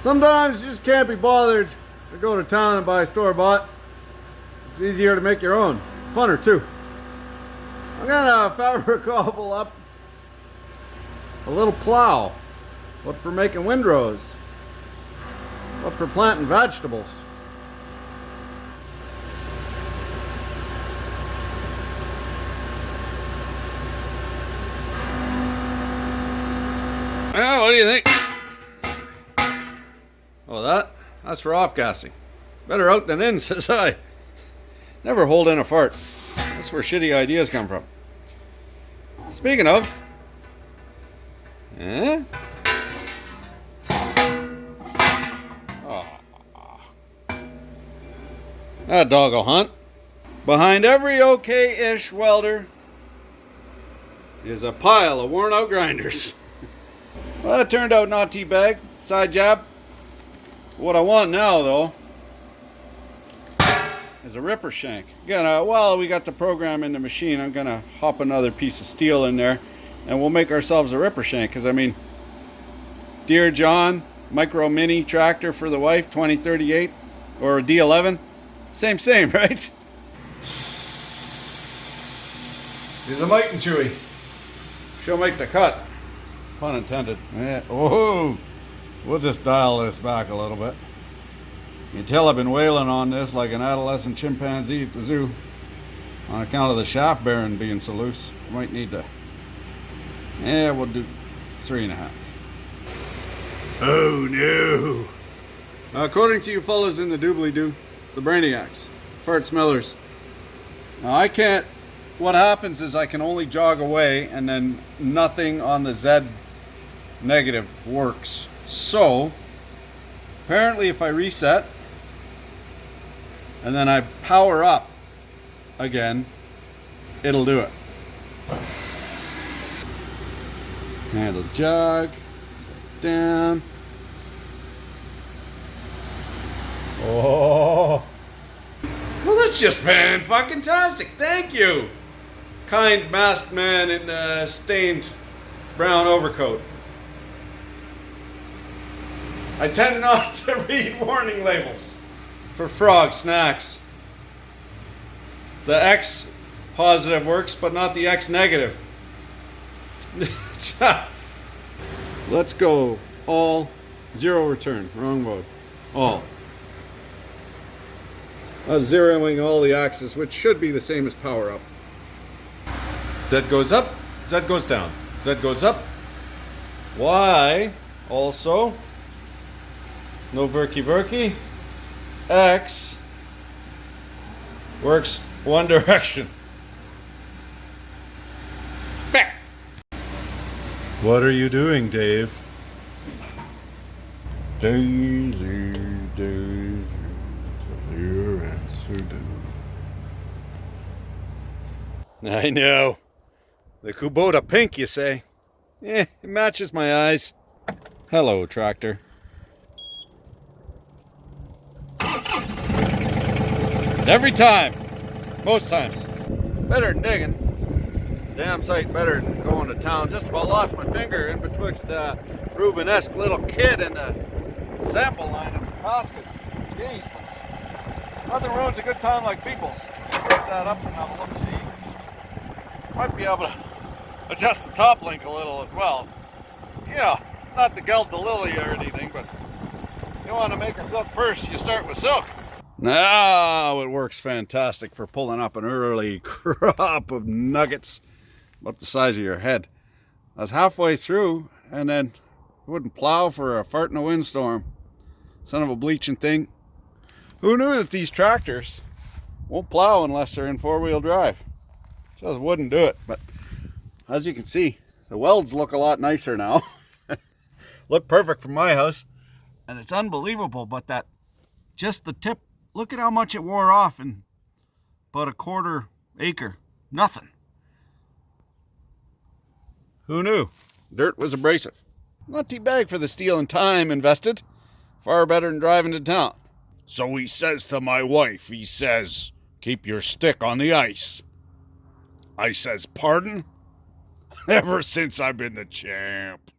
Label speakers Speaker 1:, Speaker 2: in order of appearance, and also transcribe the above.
Speaker 1: Sometimes you just can't be bothered to go to town and buy store-bought. It's easier to make your own. Funner too. I'm gonna fabricable up a little plow. What for making windrows? What for planting vegetables? Well, what do you think? Oh, that's for off-gassing. Better out than in, says I. Never hold in a fart. That's where shitty ideas come from. Speaking of, oh, that dog will hunt. Behind every okay-ish welder is a pile of worn-out grinders. Well, that turned out not too bad. Side jab. What I want now, though, is a ripper shank. While we got the program in the machine, I'm gonna hop another piece of steel in there, and we'll make ourselves a ripper shank. Because I mean, Deere John micro mini tractor for the wife, 2038, or a D11, same, right? He's a mighty chewy. She'll make the cut. Pun intended. Yeah. Oh, we'll just dial this back a little bit. You can tell I've been wailing on this like an adolescent chimpanzee at the zoo on account of the shaft bearing being so loose. Might need to. Yeah, we'll do 3.5. Oh no! According to you fellas in the doobly-doo, the brainiacs, fart smellers. Now I can't. What happens is I can only jog away, and then nothing on the Z negative works. So apparently if I reset and then I power up again, it'll do it. Handle jog, set down. Oh, well, that's just fan-fucking-tastic. Thank you, kind masked man in a stained brown overcoat. I tend not to read warning labels for frog snacks. The X positive works, but not the X negative. Let's go all, zero return, wrong mode, all. Zeroing all the axes, which should be the same as power up. Z goes up, Z goes down, Z goes up. Y also. No verky. X works one direction. Back. What are you doing, Dave? Daisy, Daisy, your answer do. I know. The Kubota pink, you say? It matches my eyes. Hello, tractor. Every time, most times, better than digging. Damn sight better than going to town. Just about lost my finger in betwixt Rubenesque little kid and the sample line of Coscus. Jesus. Nothing ruins a good time like people's. Let's lift that up and have a look see. Might be able to adjust the top link a little as well. Yeah, not to geld the lily or anything, but you want to make a silk purse, you start with silk. Now it works fantastic for pulling up an early crop of nuggets about the size of your head. I was halfway through and then wouldn't plow for a fart in a windstorm. Son of a bleaching thing. Who knew that these tractors won't plow unless they're in four-wheel drive? Just wouldn't do it. But as you can see, the welds look a lot nicer now. Look perfect from my house. And it's unbelievable, but that just the tip, look at how much it wore off in about a quarter acre. Nothing. Who knew? Dirt was abrasive. Not too bad for the steel and time invested. Far better than driving to town. So he says to my wife, he says, keep your stick on the ice. I says, pardon? Ever since I've been the champ.